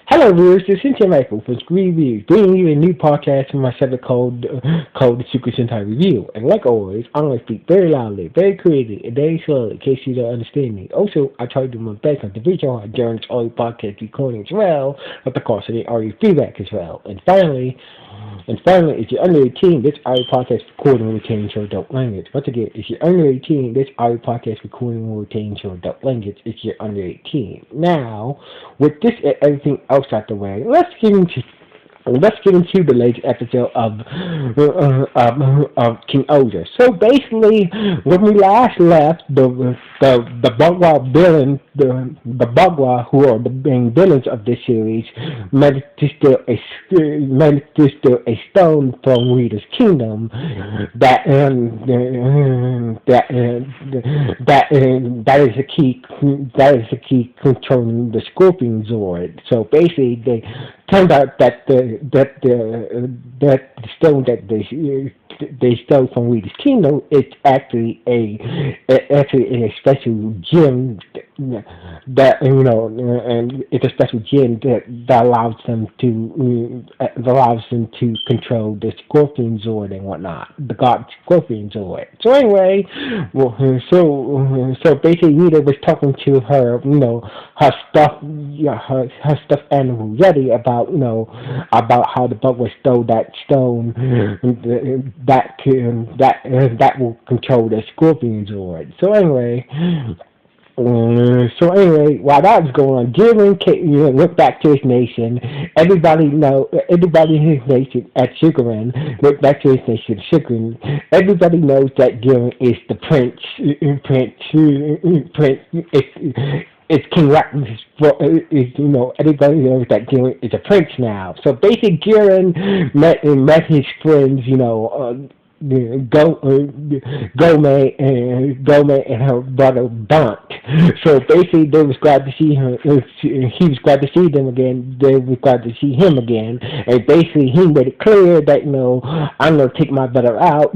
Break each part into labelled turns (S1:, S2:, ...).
S1: Hello, viewers. This is Sentai Michael from Screen Reviews, bringing you a new podcast from my segment called the Super Sentai Review. And like always, I'm going to speak very loudly, very clearly, and very slowly in case you don't understand me. Also, I try to do my best on the video during this audio podcast recording as well, but of course, I need audio feedback as well. And finally, if you're under 18, this audio podcast recording will retain your adult language. Once again, if you're under 18, this audio podcast recording will retain your adult language if you're under 18. Now, with this and everything else out the way, let's get into the latest episode of King-Ohger. So basically, when we last left, the Bugwa villain, the Bugwa who are the main villains of this series, managed to steal a stone from Rita's kingdom that is a key controlling the Scorpion Zord. So basically, they turned out that the stone that they stole from Rita's kingdom is actually a special gem that and it's a special gem that allows them to control the Scorpion Zord and whatnot, the God Scorpion Zord. So anyway, so basically Rita was talking to her her stuffed animal Yeti about how the Bugwa stole that stone that will control the Scorpion Zord. So anyway, while that was going on, Jiren went back to his nation. Everybody in his nation at Sugarin went back to his nation, Sugarin. Everybody knows that Jiren is the prince. It's King Ratton's, everybody knows that Jiren is a prince now. So basically, Jiren met his friends, Gome and her brother Bunt. So basically, they was glad to see her. He was glad to see them again. They was glad to see him again. And basically, he made it clear that I'm gonna take my brother out.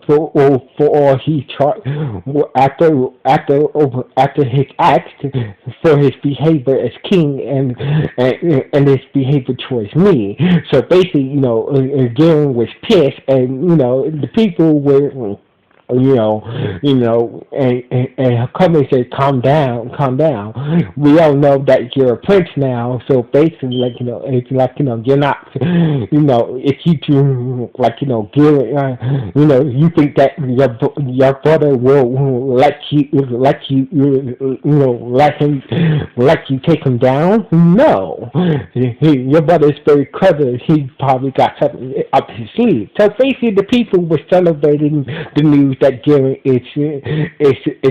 S1: For all he tried after his acts for his behavior as king and his behavior towards me. So basically, Garen was pissed, and the people were, and her company said, calm down. We all know that you're a prince now, so basically, it's you're not, if you two, you think that your brother will let you take him down? No. Your brother is very clever. He probably got something up his sleeve. So basically, the people were celebrating the news that Gary is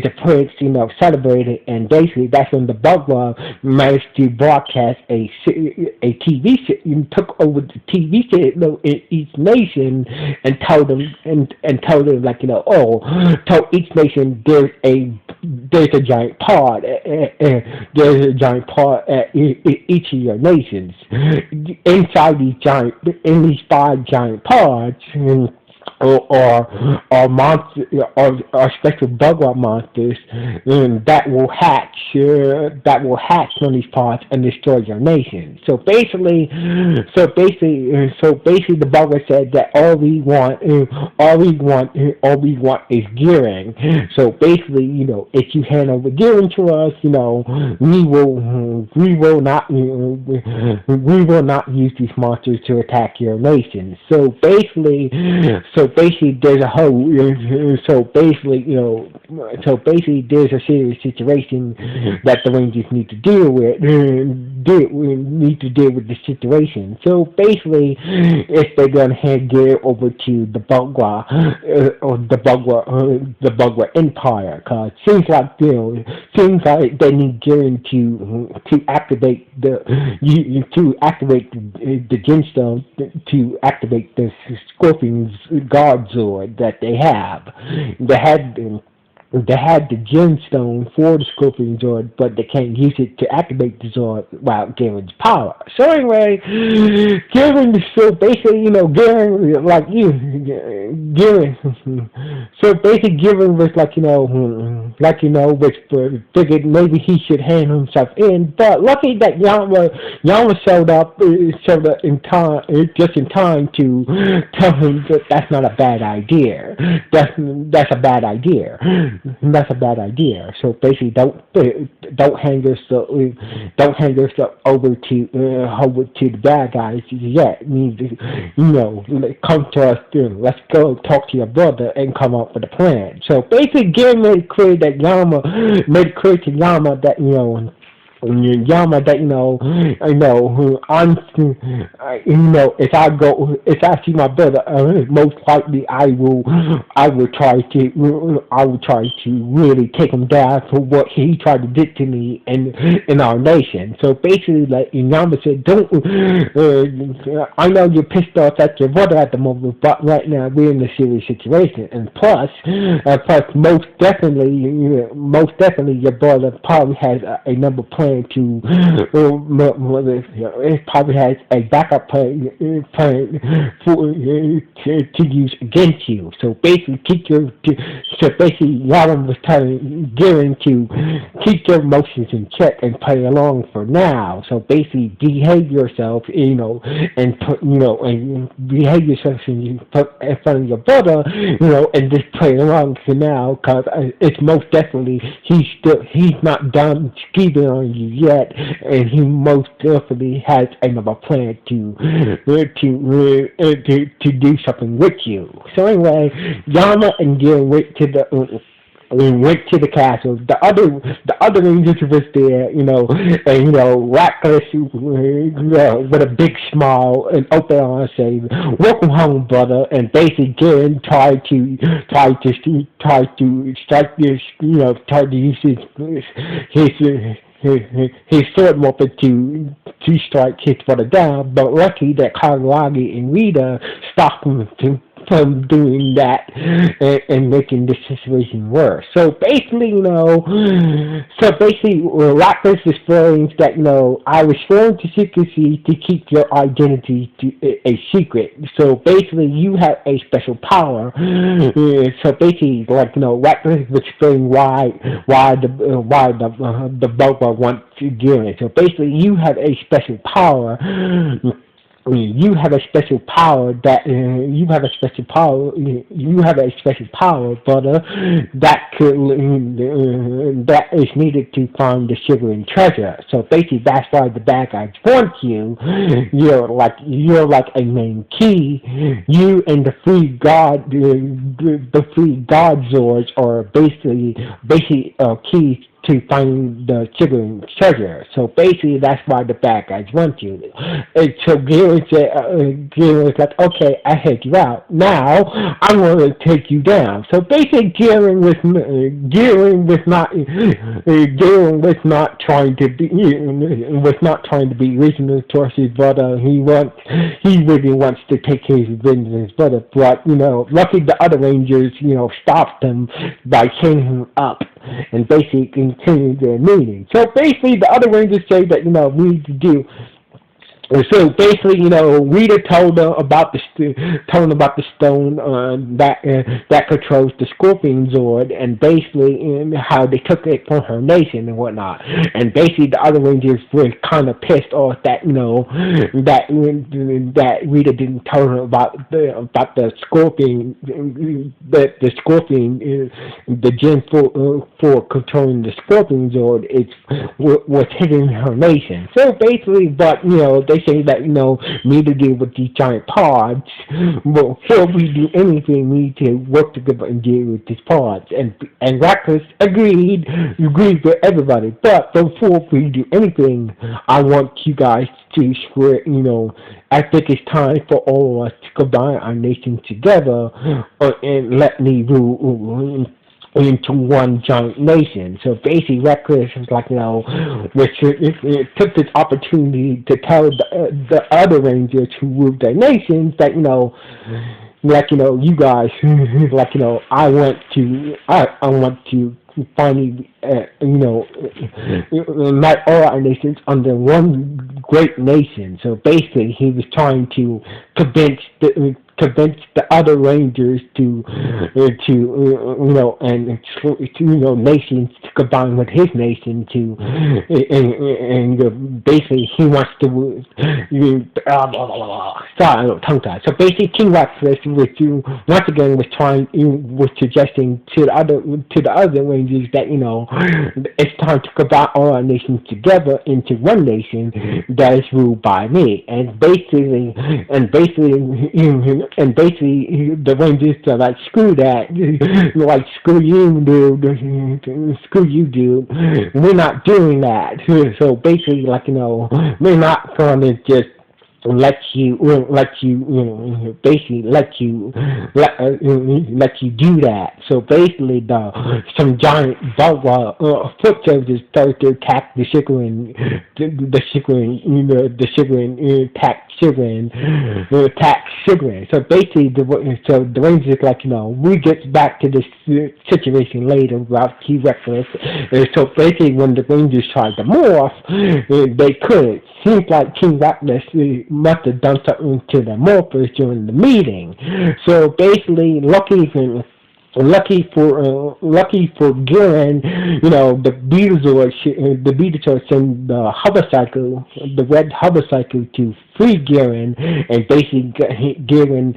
S1: a prince, celebrated, and basically that's when the Bugwa managed to broadcast a TV took over the TV channel in each nation and told them told each nation there's a giant pod at each of your nations. Inside these 5 giant pods, or monsters, or special Bugwa monsters that will hatch on these pods and destroy your nation. So basically, the Bugwa said that all we want is gearing. So basically, if you hand over gearing to us, we will not use these monsters to attack your nation. So basically, there's a whole. So basically, there's a serious situation that the Rangers need to deal with. Need to deal with the situation. So basically, if they're gonna hand gear over to the Bugwa, or the Bugwa Empire, cause seems like they need gearing to activate the gemstone to activate the Scorpion's Guard Zord that they have. they had the gemstone for the Scorpion Zord, but they can't use it to activate the Zord without Garen's power. So anyway, Garen is so basically, Garen, like you, Garen, so basically Garen was was figured maybe he should hand himself in, but lucky that Yama showed up in time, just in time to tell him that that's not a bad idea. That's a bad idea. That's a bad idea. So basically, don't hang yourself over to the bad guys yet. You need to, come to us. Let's go talk to your brother and come up with a plan. So basically, Garen made it clear to Yama that Yama that if I see my brother, most likely I will try to really take him down for what he tried to do to me in our nation. So basically, like Yama said, don't. I know you're pissed off at your brother at the moment, but right now we're in a serious situation, and plus, most definitely, your brother probably has a number plan to it probably has a backup plan for to use against you. So basically, Yaren was telling Garen to keep your emotions in check and play along for now. So basically, behave yourself, and behave yourself in front of your brother, and just play along for now, because it's most definitely he's not done scheming on you yet, and he most definitely has another plan to do something with you. So anyway, Yama and Gil went to the castle. The other rangers was there, and Ratcliffe with a big smile and open arms saying, "Welcome home, brother." And basically, Garen tried to strike this, tried to use his sword weapon to strike his brother down, but lucky that Kaguragi and Rita stopped him from doing that and making this situation worse. So basically, Ratcliffe explains that, I was sworn to secrecy to keep your identity a secret. So basically, you have a special power. So basically, Ratcliffe explained why the Boba wants to do it. So basically, you have a special power. You have a special power that brother, that is needed to find the shivering treasure. So basically, that's why the bad guys want you. You're like a main key. You and the free god Zords are basically keys to find the shivering treasure. So basically, that's why the bad guys want you. And so Garen was like, okay, I heard you out. Now I'm going to take you down. So basically, Garen was not trying to be reasonable towards his brother. He really wants to take his revenge on his brother. But luckily the other Rangers stopped him by chaining him up and basically continued their meeting. So basically, the other Rangers say that we need to do. So basically, Rita told him about the stone that controls the Scorpion Zord, and basically how they took it from her nation and whatnot. And basically, the other Rangers were kind of pissed off that that Rita didn't tell her about the Scorpion, the Scorpion, the gem for controlling the Scorpion Zord was hidden in her nation. So basically, but they say that need to deal with these giant pods. Before we do anything, we need to work together and deal with these pods. And Ratcliffe agreed with everybody. But before we do anything, I want you guys to swear. I think it's time for all of us to combine our nation together and let me rule into one giant nation. So basically, Ratcliffe was like, it took this opportunity to tell the other Rangers who ruled their nations that, like, you guys, like, I want to finally, unite all our nations under one great nation. So basically, he was trying to convince the other Rangers nations to combine with his nation to, and basically he wants to, sorry, tongue tied. So basically, King Rockfist once again was suggesting to the other Rangers that it's time to combine all our nations together into one nation that is ruled by me, and basically the Rangers are like, screw that, like, screw you, dude, we're not doing that. So basically, like, we're not going to just basically let you do that. So basically, some giant foot soldiers started to attack the Shigaran, attack Shigaran. So basically, the Rangers like, we get back to this situation later about T Reckless. So basically, when the Rangers tried to morph, they couldn't. Seems like King Reckless must have done something to the morphers during the meeting. So basically, lucky for Garen, the Beetlejuice sent the hovercycle, the red hovercycle, to free Garen, and basically Garen,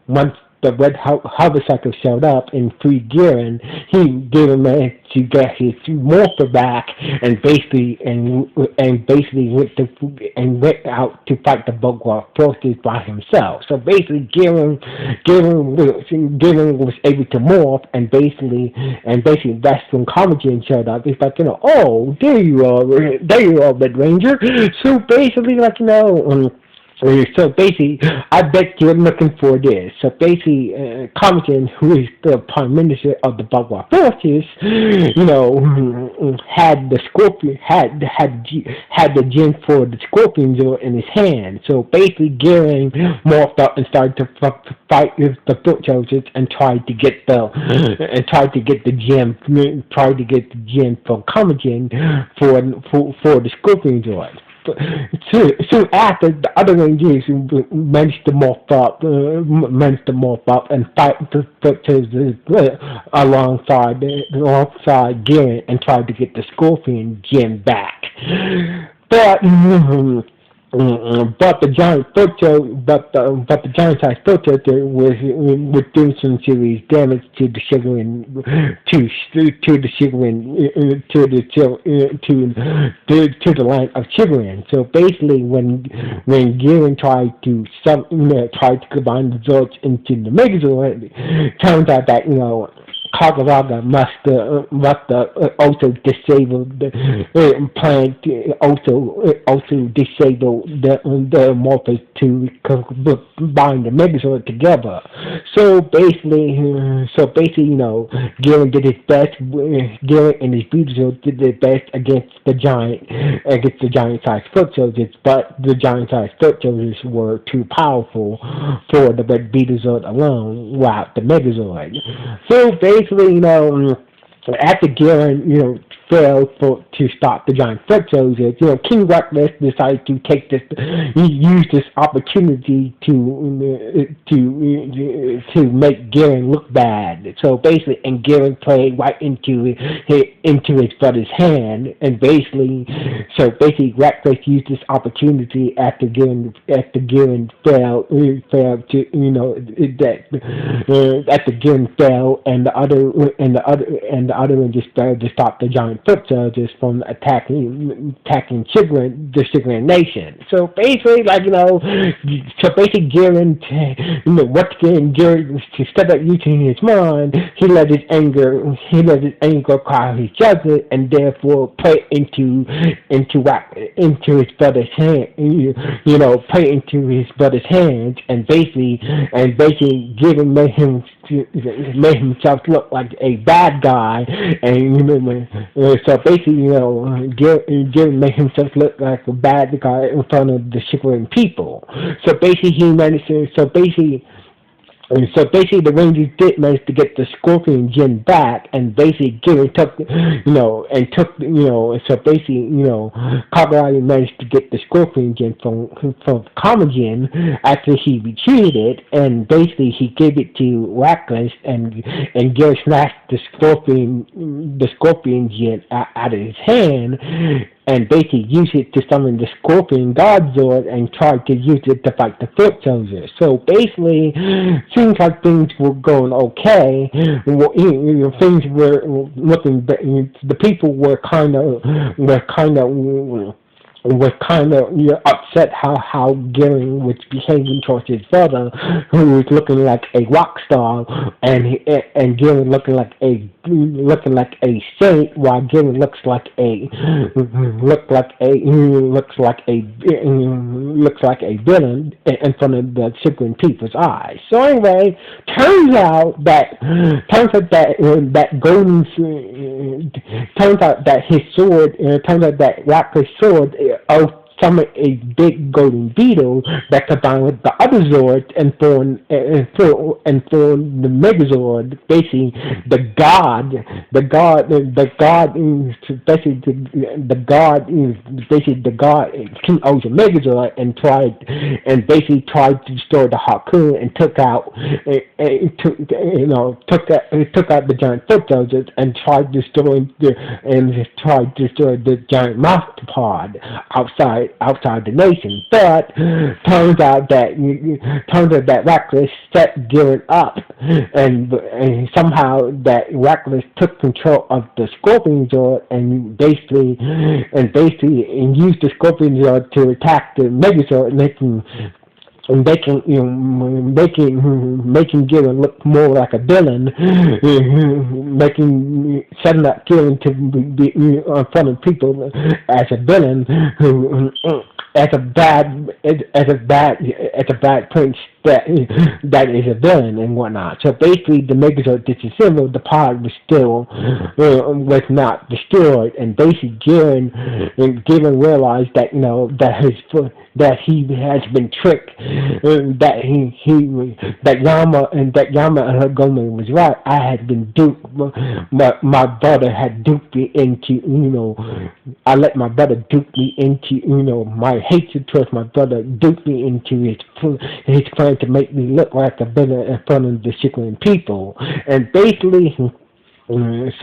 S1: once the red hovercycle showed up and freed Garen, he managed to get his morpher back, and basically went out to fight the Bugwar forces by himself. So basically, Garen was able to morph, and basically that's when Commodore showed up. It's like, oh, there you are, Red Ranger. So basically, like, so basically, I bet you're looking for this. So basically, Commodore, who is the Prime Minister of the Bugwar forces, had the scorpion, had the gem for the Scorpion Zord in his hand. So basically, Garen morphed up and started to fight with the foot soldiers and tried to get the gem from Commodore for the Scorpion Zord. Soon after, the other Rangers managed to morph up and fight the foot soldiers alongside Garen and tried to get the Scorpion gem back. But the giant sized foot soldier was doing some serious damage to the Shigaran, to the line of Shigaran. So basically, when Garen tried to combine the Zords into the Megazord, it turns out that King-Ohger must also disable the plan to also disable the morphers to combine the Megazord together. So basically, Garen did his best. Garen and his Beetlejuice did their best against the giant-sized foot soldiers, but the giant-sized foot soldiers were too powerful for the Red Beetlejuice alone without the Megazord. So basically, after Garen, failed to stop the giant foot soldiers, King Reckless decided to use this opportunity to make Garen look bad. So basically, and Garen played right into his brother's hand, and basically Reckless used this opportunity after Garen failed and the other Rangers failed to stop the giant foot soldiers from attacking the Shigaran nation. So basically, Garen, Garen, to step up using his mind, he let his anger cloud his judgment, and therefore play into his brother's hand, play into his brother's hands, and basically Garen made himself look like a bad guy, and so basically, Garen made himself look like a bad guy in front of the Shigaran people. So basically, And so basically, the Rangers did manage to get the Scorpion Gem back, and basically Garen took, so basically, Kakarot managed to get the Scorpion Gem from Kamagen after he retreated, and basically he gave it to Reckless, and Garen snatched the Scorpion Gem out of his hand, and basically used it to summon the Scorpion God Zord and tried to use it to fight the Foot Soldier. So basically, seems like things were going okay. Well, things were looking. The people were kind of upset how Gary was behaving towards his brother, who was looking like a rock star, and Gary looking like a saint, while Gary looks like a villain in front of the Chicken people's eyes. So anyway, turns out that Rapper's sword summoned a big golden beetle that combined with the other Zord and formed the Megazord. Basically, the god King-Ohger Megazord, and basically tried to destroy the Harpoon and took out the giant foot soldiers and tried to destroy the giant monster pod outside the nation. But turns out that Reckless set Garen up, and somehow that Reckless took control of the Scorpion Zord and basically used the Scorpion Zord to attack the Megazord, making Garen look more like a villain, setting up Garen to be in front of people as a villain, as a bad prince that is a villain and whatnot. So basically, the Megazord disassembled. The pod was still was not destroyed, and basically Garen realized that that he has been tricked, that Yama and her Gomez was right. I had been duped. My brother had duped me into I let my brother dupe me into my hatred towards my brother duped me into his plan to make me look like a villain in front of the Chicken people, and basically. Reckless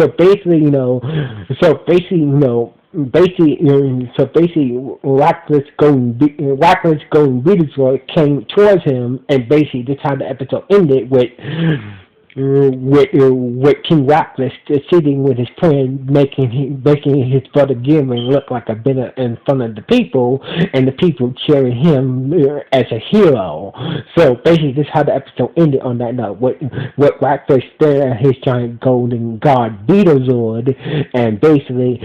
S1: going Beetlejuice came towards him, and basically this how the episode ended with King Reckless sitting with his friend, making his brother Gilman look like a villain in front of the people, and the people cheering him as a hero. So basically, this is how the episode ended on that note. With Reckless staring at his giant golden god Beetlejuice, and basically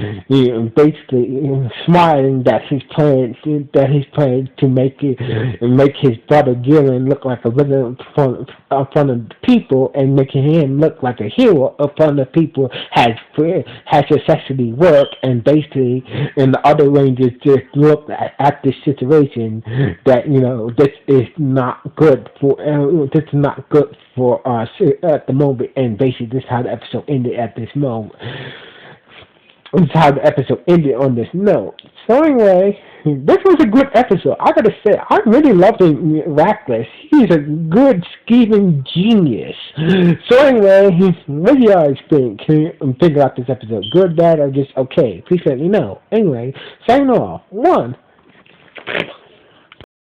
S1: smiling that his plan to make his brother Gilman look like a villain in front of the people, and making him look like a hero upon the people has successfully worked, and basically, and the other Rangers just looked at this situation that this is not good for us at the moment, and basically this is how the episode ended at this moment. This is how the episode ended on this note. So anyway, this was a good episode. I gotta say, I really loved Reckless. He's a good scheming genius. So anyway, what do you guys think? Think about this episode. Good, bad, or just okay? Please let me know. Anyway, signing off. 1.